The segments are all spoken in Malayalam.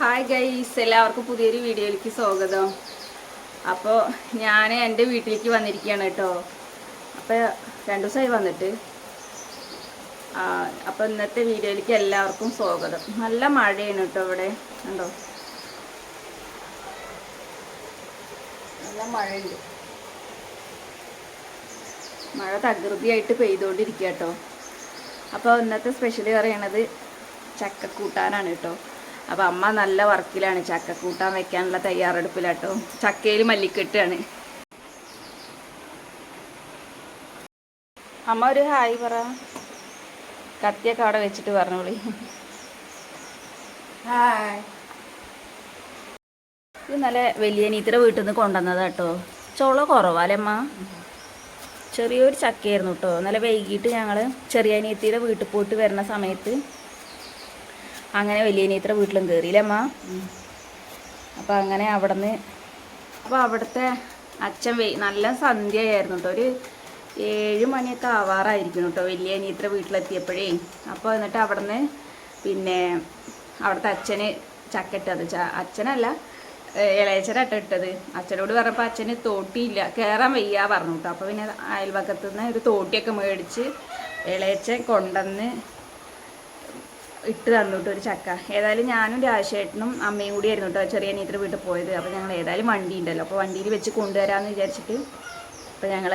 ഹായ് ഗൈസ്, എല്ലാവർക്കും പുതിയൊരു വീഡിയോയിലേക്ക് സ്വാഗതം. അപ്പോൾ ഞാൻ എൻ്റെ വീട്ടിലേക്ക് വന്നിരിക്കുകയാണ് കേട്ടോ. അപ്പോൾ 2 ദിവസമായി വന്നിട്ട്. അപ്പോൾ ഇന്നത്തെ വീഡിയോയിലേക്ക് എല്ലാവർക്കും സ്വാഗതം. നല്ല മഴയാണ് കേട്ടോ ഇവിടെ, കണ്ടോ, നല്ല മഴയുണ്ട്. മഴ തകൃതിയായിട്ട് പെയ്തുകൊണ്ടിരിക്കുക കേട്ടോ. അപ്പോൾ ഇന്നത്തെ സ്പെഷ്യൽ പറയണത് ചക്കക്കൂട്ടാനാണ് കേട്ടോ. അപ്പോൾ അമ്മ നല്ല വർക്കിലാണ്, ചക്കക്കൂട്ടാൻ വെക്കാനുള്ള തയ്യാറെടുപ്പിലാട്ടോ. ചക്കയിൽ മല്ലിക്കെട്ടാണ്. അമ്മ ഒരു ഹായ് പറ. കത്തിയൊക്കെ അവിടെ വെച്ചിട്ട് പറഞ്ഞോളി. ഹായ്. ഇത് നല്ല വലിയ നീത്തിയുടെ വീട്ടിൽ നിന്ന് കൊണ്ടുവന്നത് കേട്ടോ. ചുള കുറവാല്ലേ അമ്മ? ചെറിയൊരു ചക്കയായിരുന്നു കേട്ടോ. നല്ല വൈകിട്ട് ഞങ്ങൾ ചെറിയ അനിയത്തിയുടെ വീട്ടിൽ പോയിട്ട് വരുന്ന സമയത്ത് അങ്ങനെ വലിയ അനിയത്തിയുടെ വീട്ടിലും കയറിയില്ലേ അമ്മ? അപ്പോൾ അങ്ങനെ അവിടുത്തെ അച്ഛൻ നല്ല സന്ധ്യയായിരുന്നു കേട്ടോ. ഒരു 7 മണിയൊക്കെ ആവാറായിരിക്കണം കേട്ടോ വലിയ അനിയത്തിയുടെ വീട്ടിലെത്തിയപ്പോഴേ. അപ്പോൾ എന്നിട്ട് അവിടുന്ന് പിന്നെ അവിടുത്തെ അച്ഛന് ചക്ക ഇട്ടത്, അച്ഛനല്ല ഇളയച്ചനാട്ടോ ഇട്ടത്. അച്ഛനോട് പറഞ്ഞപ്പോൾ അച്ഛന് തോട്ടിയില്ല, കയറാൻ വയ്യ പറഞ്ഞു കേട്ടോ. അപ്പോൾ പിന്നെ അയൽവക്കത്തു നിന്ന് ഒരു തോട്ടിയൊക്കെ മേടിച്ച് ഇളയച്ചൻ കൊണ്ടുവന്ന് ഇട്ട് തന്നു കേട്ടോ ഒരു ചക്ക. ഏതായാലും ഞാനും രാജേട്ടനും അമ്മയും കൂടി ആയിരുന്നു കേട്ടോ ചെറിയ അനിയത്തിയുടെ വീട്ടിൽ പോയത്. അപ്പോൾ ഞങ്ങൾ ഏതായാലും വണ്ടി ഉണ്ടല്ലോ, അപ്പോൾ വണ്ടിയിൽ വെച്ച് കൊണ്ടുവരാമെന്ന് വിചാരിച്ചിട്ട് അപ്പോൾ ഞങ്ങൾ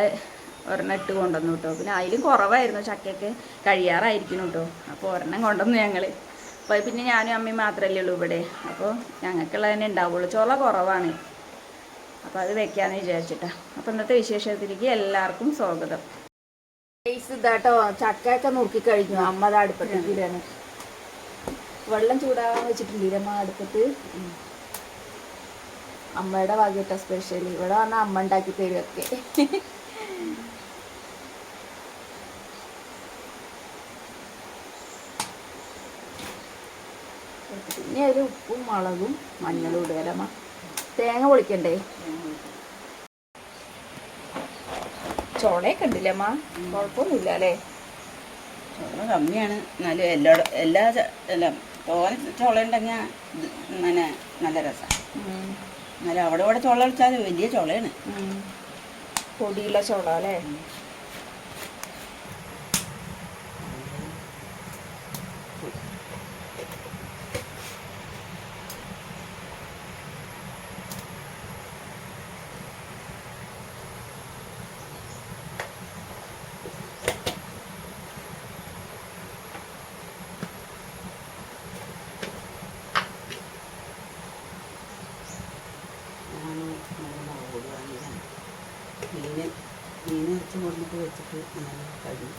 ഒരെണ്ണം ഇട്ട് കൊണ്ടുവന്നു കേട്ടോ. പിന്നെ അതിലും കുറവായിരുന്നു, ചക്കയൊക്കെ കഴിയാറായിരിക്കണം കേട്ടോ. അപ്പോൾ ഒരെണ്ണം കൊണ്ടുവന്നു ഞങ്ങൾ. അപ്പോൾ പിന്നെ ഞാനും അമ്മയും മാത്രമല്ലേ ഉള്ളൂ ഇവിടെ, അപ്പോൾ ഞങ്ങൾക്കുള്ളത് തന്നെ ഉണ്ടാവുള്ളൂ. ചുള കുറവാണ്, അപ്പോൾ അത് വെക്കാമെന്ന് വിചാരിച്ചിട്ടാണ്. അപ്പോൾ ഇന്നത്തെ വിശേഷത്തിലേക്ക് എല്ലാവർക്കും സ്വാഗതം. ഇതാട്ടോ ചക്കയൊക്കെ നുറുക്കി കഴിഞ്ഞു. അമ്മ അത് അടുപ്പത്തേക്കിലാണ്. വെള്ളം ചൂടാകാൻ വെച്ചിട്ടില്ലേ അമ്മ അടുപ്പത്ത്? അമ്മയുടെ വകയിട്ട സ്പെഷ്യൽ ഇവിടെ വന്നാൽ അമ്മ ഉണ്ടാക്കി തരുമൊക്കെ. പിന്നെ ഒരു ഉപ്പും മുളകും മഞ്ഞളും ഇടുകയല്ലമ്മ. തേങ്ങ പൊളിക്കണ്ടേ? ചോളയൊക്കെ ഉണ്ടല്ലേ അമ്മ? കുഴപ്പമൊന്നുമില്ല അല്ലേ? ചോള കമ്മിയാണ്, എന്നാലും എല്ലാം തോനെ ചോള ഉണ്ടെങ്കിൽ അങ്ങനെ നല്ല രസമാണ്. എന്നാലും അവിടെ ചോള വെച്ചാൽ വലിയ ചോളയാണ്, പൊടിയുള്ള ചോള അല്ലേ? മീൻ വെച്ച് കൊടുത്തിട്ട് വെച്ചിട്ട് കഴിഞ്ഞു.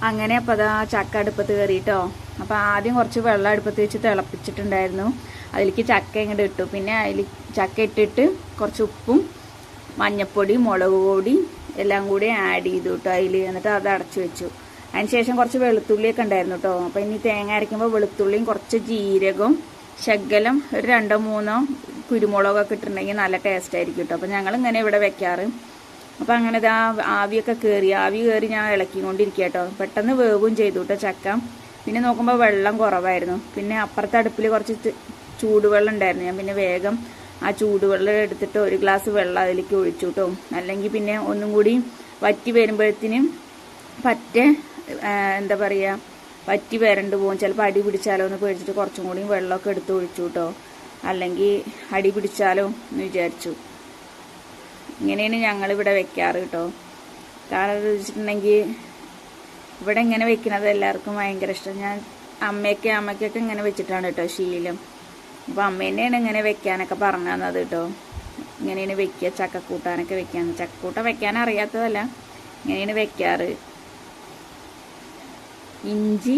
അങ്ങനെ അപ്പോൾ അതാ ചക്ക അടുപ്പത്ത് കയറിയിട്ടോ. അപ്പോൾ ആദ്യം കുറച്ച് വെള്ളം അടുപ്പത്ത് വെച്ച് തിളപ്പിച്ചിട്ടുണ്ടായിരുന്നു. അതിലേക്ക് ചക്ക ഇങ്ങോട്ട് ഇട്ടു. പിന്നെ അതിൽ ചക്ക ഇട്ടിട്ട് കുറച്ച് ഉപ്പും മഞ്ഞപ്പൊടി മുളക് പൊടി എല്ലാം കൂടി ആഡ് ചെയ്തു കേട്ടോ അതിൽ. എന്നിട്ട് അത് അടച്ചു വെച്ചു. അതിന് ശേഷം കുറച്ച് വെളുത്തുള്ളിയൊക്കെ ഉണ്ടായിരുന്നു കേട്ടോ. അപ്പോൾ ഇനി തേങ്ങ അരയ്ക്കുമ്പോൾ വെളുത്തുള്ളിയും കുറച്ച് ജീരകവും ശകലം ഒരു 2-3 കുരുമുളകൊക്കെ ഇട്ടിട്ടുണ്ടെങ്കിൽ നല്ല ടേസ്റ്റ് ആയിരിക്കും കേട്ടോ. അപ്പോൾ ഞങ്ങൾ ഇങ്ങനെ ഇവിടെ വെക്കാറ്. അപ്പോൾ അങ്ങനെ ഇതാ ആവി കയറി ഞാൻ ഇളക്കിക്കൊണ്ടിരിക്കുക കേട്ടോ. പെട്ടെന്ന് വേവും ചെയ്തു കേട്ടോ ചക്ക. പിന്നെ നോക്കുമ്പോൾ വെള്ളം കുറവായിരുന്നു. പിന്നെ അപ്പുറത്തെ അടുപ്പിൽ കുറച്ച് ചൂടുവെള്ളം ഉണ്ടായിരുന്നു. ഞാൻ പിന്നെ വേഗം ആ ചൂടുവെള്ളം എടുത്തിട്ട് 1 ഗ്ലാസ് വെള്ളം അതിലേക്ക് ഒഴിച്ചു കേട്ടോ. അല്ലെങ്കിൽ പിന്നെ ഒന്നും കൂടി വറ്റി വരുമ്പോഴത്തേനും എന്താ പറയുക, വറ്റി വരണ്ട് പോകും. ചിലപ്പോൾ അടി പിടിച്ചാലോ എന്ന് പേടിച്ചിട്ട് കുറച്ചും കൂടി വെള്ളമൊക്കെ എടുത്ത് ഒഴിച്ചു കേട്ടോ. അല്ലെങ്കിൽ അടി പിടിച്ചാലോ എന്ന് വിചാരിച്ചു. ഇങ്ങനെയാണ് ഞങ്ങളിവിടെ വെക്കാറ് കേട്ടോ. കാരണം എന്ന് വെച്ചിട്ടുണ്ടെങ്കിൽ ഇവിടെ ഇങ്ങനെ വെക്കുന്നത് എല്ലാവർക്കും ഭയങ്കര ഇഷ്ടം. ഞാൻ അമ്മയ്ക്കൊക്കെ ഇങ്ങനെ വെച്ചിട്ടാണ് കേട്ടോ ശീലം. അപ്പോൾ അമ്മ തന്നെയാണ് ഇങ്ങനെ വെക്കാനൊക്കെ പറഞ്ഞു തന്നത് കേട്ടോ. ഇങ്ങനെയാണ് വെക്കുക, ചക്കക്കൂട്ടാനൊക്കെ വെക്കാൻ. ചക്കക്കൂട്ടൻ വെക്കാൻ അറിയാത്തതല്ല, ഇങ്ങനെയാണ് വെക്കാറ്. ഇഞ്ചി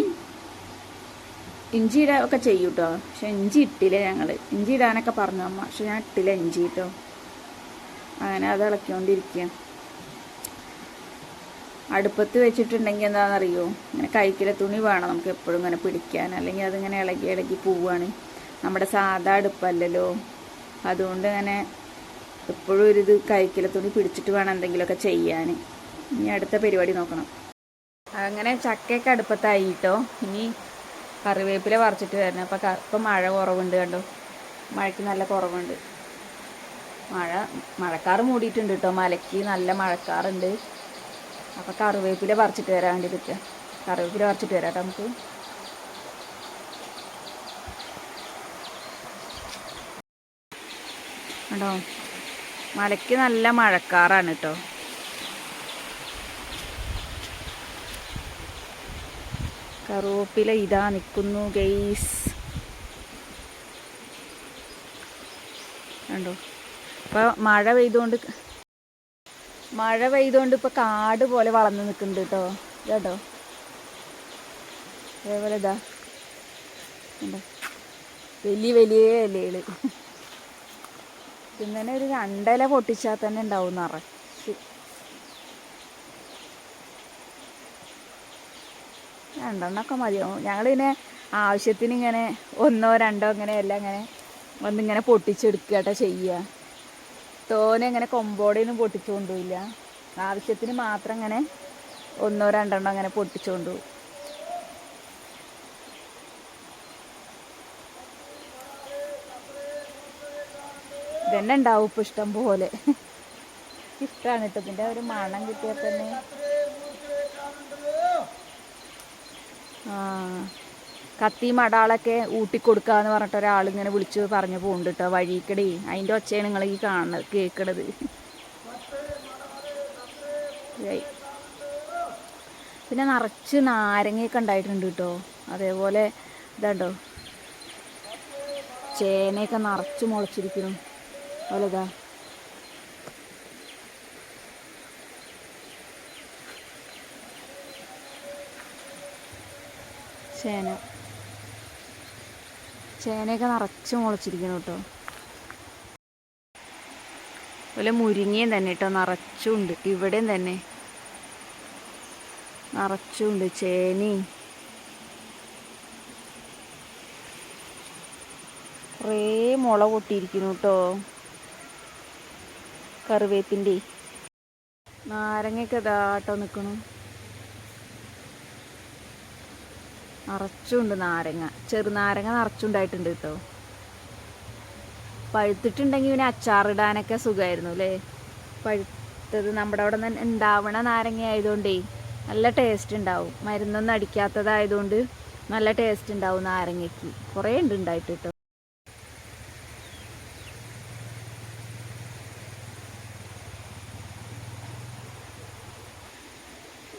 ഇടാനൊക്കെ ചെയ്യും കേട്ടോ. പക്ഷെ ഇഞ്ചി ഇട്ടില്ല ഞങ്ങൾ. ഇഞ്ചി ഇടാനൊക്കെ പറഞ്ഞു അമ്മ, പക്ഷെ ഞാൻ ഇട്ടില്ല ഇഞ്ചി കേട്ടോ. അങ്ങനെ അത് ഇളക്കിക്കൊണ്ടിരിക്കുക. അടുപ്പത്ത് വെച്ചിട്ടുണ്ടെങ്കിൽ എന്താണെന്നറിയോ, ഇങ്ങനെ കൈക്കിലെ തുണി വേണം നമുക്ക് എപ്പോഴും ഇങ്ങനെ പിടിക്കാൻ, അല്ലെങ്കിൽ അതിങ്ങനെ ഇളകി പോവുകയാണ്. നമ്മുടെ സാധാ അടുപ്പല്ലല്ലോ, അതുകൊണ്ട് അങ്ങനെ എപ്പോഴും ഒരു ഇത് കഴിക്കലത്തുണി പിടിച്ചിട്ട് വേണം എന്തെങ്കിലുമൊക്കെ ചെയ്യാൻ. ഇനി അടുത്ത പരിപാടി നോക്കണം. അങ്ങനെ ചക്കയൊക്കെ അടുപ്പത്തായി കേട്ടോ. ഇനി കറിവേപ്പില പറിച്ചിട്ട് വരണം. ഇപ്പം മഴ കുറവുണ്ട് കണ്ടോ, മഴയ്ക്ക് നല്ല കുറവുണ്ട്. മഴക്കാറ് മൂടിയിട്ടുണ്ട് കേട്ടോ, മലയ്ക്ക് നല്ല മഴക്കാറുണ്ട്. അപ്പം കറിവേപ്പില പറിച്ചിട്ട് വരാൻ വേണ്ടി നിൽക്കുക. കറിവേപ്പില പറിച്ചിട്ട് വരാം കേട്ടോ നമുക്ക്. കേട്ടോ മലയ്ക്ക് നല്ല മഴക്കാറാണ് കേട്ടോ. കറിവേപ്പില ഇതാ നിൽക്കുന്നു ഗെയ്സ്, കണ്ടോ. ഇപ്പോൾ മഴ പെയ്തുകൊണ്ട് ഇപ്പോൾ കാട് പോലെ വളർന്ന് നിൽക്കുന്നുണ്ട് കേട്ടോ. കേട്ടോ അതേപോലെ ഇതാ കണ്ടോ, വലിയ വലിയ ഇലകൾ. ഇങ്ങനെ ഒരു 2 ഇല പൊട്ടിച്ചാൽ തന്നെ ഉണ്ടാവും നിറച്ച്. 2 എണ്ണമൊക്കെ മതിയാവും. ഞങ്ങളിങ്ങനെ ആവശ്യത്തിന് ഇങ്ങനെ 1 2 ഇങ്ങനെ എല്ലാം ഇങ്ങനെ ഒന്നിങ്ങനെ പൊട്ടിച്ചെടുക്കുക കേട്ടോ ചെയ്യുക. തോനെ ഇങ്ങനെ കൊമ്പോടെയൊന്നും പൊട്ടിച്ചുകൊണ്ടുപോയില്ല, ആവശ്യത്തിന് മാത്രം ഇങ്ങനെ 1 2 അങ്ങനെ പൊട്ടിച്ചുകൊണ്ടുപോകും. ഇതന്നെ ഉണ്ടാവും ഇപ്പം ഇഷ്ടം പോലെ. ഇഷ്ടമാണ് കേട്ടോ ഇതിൻ്റെ ഒരു മണം കിട്ടിയാൽ തന്നെ. കത്തി മടാളൊക്കെ ഊട്ടിക്കൊടുക്കാന്ന് പറഞ്ഞിട്ട് ഒരാളിങ്ങനെ വിളിച്ച് പറഞ്ഞു പോകുന്നുണ്ട് കേട്ടോ വഴിക്കടേ. അതിൻ്റെ ഒച്ചയാണ് നിങ്ങൾ ഈ കാണുന്നത് കേൾക്കണത്. പിന്നെ നിറച്ച് നാരങ്ങയൊക്കെ ഉണ്ടായിട്ടുണ്ട് കേട്ടോ. അതേപോലെ ഇതാണ്ടോ ചേനയൊക്കെ നിറച്ച് മുളച്ചിരിക്കുന്നു. അതുപോലെ ഇതാ ചേനയൊക്കെ നിറച്ച് മുളച്ചിരിക്കുന്നു കേട്ടോ. അതുപോലെ മുരിങ്ങയും തന്നെ കേട്ടോ നിറച്ചുണ്ട്. ഇവിടെയും തന്നെ നിറച്ചുണ്ട് ചേനയും. കുറേ മുള പൊട്ടിയിരിക്കുന്നു കേട്ടോ കറിവേപ്പിൻ്റെ. നാരങ്ങയൊക്കെ ഇതാട്ടോ നിൽക്കണു. നിറച്ചുണ്ട് നാരങ്ങ, ചെറുനാരങ്ങ നിറച്ചുണ്ടായിട്ടുണ്ട് കേട്ടോ. പഴുത്തിട്ടുണ്ടെങ്കിൽ പിന്നെ അച്ചാറിടാനൊക്കെ സുഖമായിരുന്നു അല്ലേ. പഴുത്തത് നമ്മുടെ അവിടെ നിന്ന് ഉണ്ടാവണ നാരങ്ങ ആയതുകൊണ്ടേ നല്ല ടേസ്റ്റ് ഉണ്ടാവും. മരുന്നൊന്നും അടിക്കാത്തതായതുകൊണ്ട് നല്ല ടേസ്റ്റ് ഉണ്ടാവും നാരങ്ങയ്ക്ക്. കുറേ ഉണ്ട് ഉണ്ടായിട്ട് കേട്ടോ.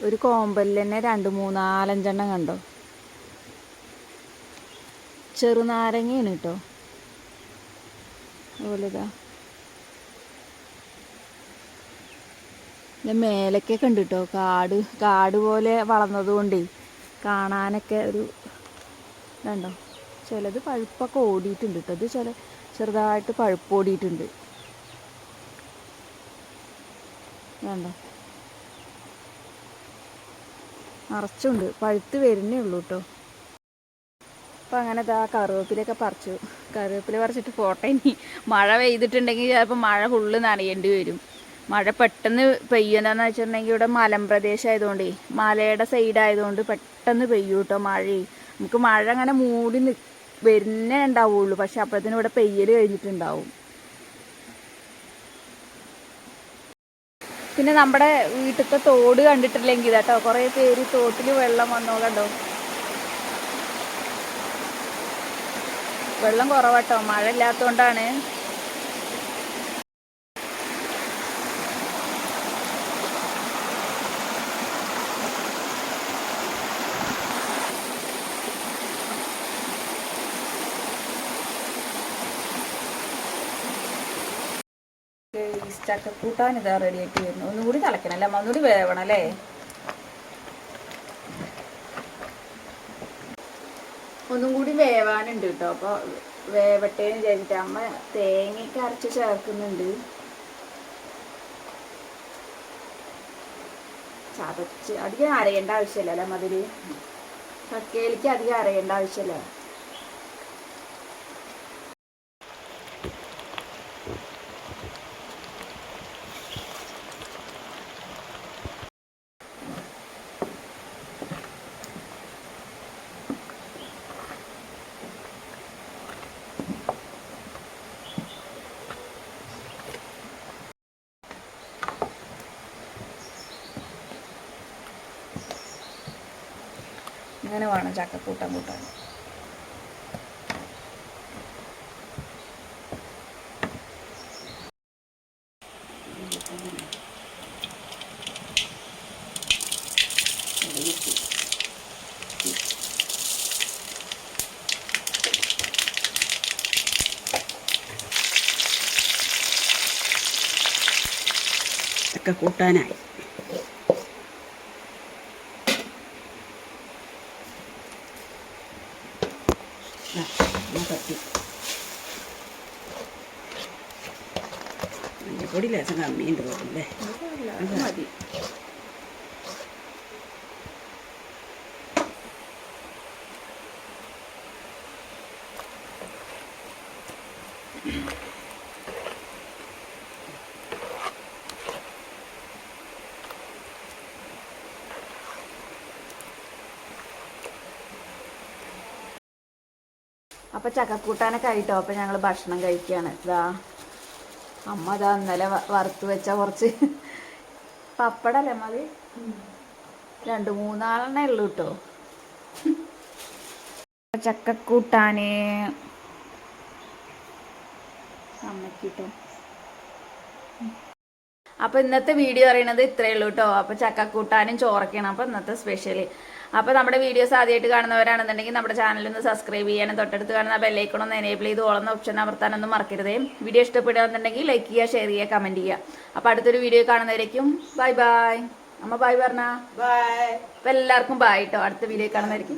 ഒരു കോമ്പലിൽ തന്നെ 2 3 4 5 കണ്ടോ. ചെറുനാരങ്ങയാണ് കേട്ടോ. അതുപോലെ ഇതാ മേലക്കൊക്കെ ഉണ്ട് കേട്ടോ. കാട് പോലെ വളർന്നത് കൊണ്ടേ കാണാനൊക്കെ ഒരു ഇതുണ്ടോ. ചിലത് പഴുപ്പൊക്കെ ഓടിയിട്ടുണ്ട് കേട്ടോ. ഇത് ചെറുതായിട്ട് പഴുപ്പ് ഓടിയിട്ടുണ്ട്. വേണ്ടോ നിറച്ചുണ്ട്, പഴുത്ത് വരുന്നേ ഉള്ളൂ കേട്ടോ. അപ്പോൾ അങ്ങനെ ഇതാ കറിവേപ്പിലൊക്കെ പറിച്ചു. കറിവേപ്പില പറിച്ചിട്ട് പോട്ടെ. ഇനി മഴ പെയ്തിട്ടുണ്ടെങ്കിൽ ചിലപ്പോൾ മഴ ഫുള്ള് നനയേണ്ടി വരും. മഴ പെട്ടെന്ന് പെയ്യുന്നതെന്ന് വെച്ചിട്ടുണ്ടെങ്കിൽ ഇവിടെ മലമ്പ്രദേശം ആയതുകൊണ്ടേ, മലയുടെ സൈഡായതുകൊണ്ട് പെട്ടെന്ന് പെയ്യും കേട്ടോ മഴ. നമുക്ക് മഴ അങ്ങനെ മൂടി വരുന്നേ ഉണ്ടാവുള്ളൂ, പക്ഷെ അപ്പോഴത്തേനും ഇവിടെ പെയ്യൽ കഴിഞ്ഞിട്ടുണ്ടാവും. പിന്നെ നമ്മുടെ വീട്ടിലത്തെ തോട് കണ്ടിട്ടില്ലെങ്കിൽ കേട്ടോ കുറേ പേര് തോട്ടിൽ വെള്ളം വന്നോ കണ്ടോ. വെള്ളം കുറവാട്ടോ, മഴ ഇല്ലാത്തതുകൊണ്ടാണ്. ചക്കക്കൂട്ടാൻ ഇതാ റെഡി ആയിട്ട് വരുന്നു. ഒന്നുകൂടി തിളക്കണം അല്ലേ, ഒന്നുകൂടി വേവണം അല്ലേ. ഒന്നും കൂടി വേവാനുണ്ട് കേട്ടോ. അപ്പോൾ വേവട്ടേന്ന് വിചാരിച്ചിട്ട് അമ്മ തേങ്ങയ്ക്ക് അരച്ച് ചേർക്കുന്നുണ്ട്. ചതച്ച് അധികം അരയേണ്ട ആവശ്യമില്ല അല്ലേ മധുര്. ചക്കയിലേക്ക് അധികം അരയേണ്ട ആവശ്യമില്ല. അങ്ങനെ വേണം ചക്കക്കൂട്ടാൻ കൂട്ടാൻ. ഒക്കെ കൂട്ടാനായി. പറ്റി മഞ്ഞപ്പൊടി ലേശം കമ്മിയുണ്ട് തോന്നുന്നല്ലേ? അത് മതി. അപ്പം ചക്കക്കൂട്ടാനൊക്കെ ആയിട്ടോ. അപ്പം ഞങ്ങൾ ഭക്ഷണം കഴിക്കുകയാണ്. ഇതാ അമ്മ ഇതാ ഇന്നലെ വറുത്ത് വെച്ച കുറച്ച് പപ്പടല്ലേ മതി, 2-3 ഉള്ളൂ കേട്ടോ ചക്കക്കൂട്ടാന് അമ്മക്കിട്ടോ. അപ്പോൾ ഇന്നത്തെ വീഡിയോ പറയുന്നത് ഇത്രയേ ഉള്ളൂ കേട്ടോ. അപ്പോൾ ചക്കക്കൂട്ടാനും ചോറൊക്കെയാണ് അപ്പോൾ ഇന്നത്തെ സ്പെഷ്യൽ. അപ്പോൾ നമ്മുടെ വീഡിയോസ് ആദ്യമായിട്ട് കാണുന്നവരാണെന്നുണ്ടെങ്കിൽ നമ്മുടെ ചാനലൊന്ന് സബ്സ്ക്രൈബ് ചെയ്യാനും തൊട്ടടുത്ത് കാണുന്ന ബെല്ലൈക്കൺ ഒന്ന് എനേബിൾ ചെയ്ത് ഓളുന്ന ഓപ്ഷൻ അമർത്താനൊന്നും മറക്കരുതേ. വീഡിയോ ഇഷ്ടപ്പെടുകയാണെന്നുണ്ടെങ്കിൽ ലൈക്ക് ചെയ്യുക, ഷെയർ ചെയ്യുക, കമൻറ്റ് ചെയ്യുക. അപ്പോൾ അടുത്തൊരു വീഡിയോ കാണുന്നവരേക്കും ബൈ ബൈ. അമ്മ ബൈ പറഞ്ഞാ ബൈ. അപ്പോൾ എല്ലാവർക്കും ബൈ കേട്ടോ. അടുത്ത വീഡിയോ കാണുന്നവരേക്കും.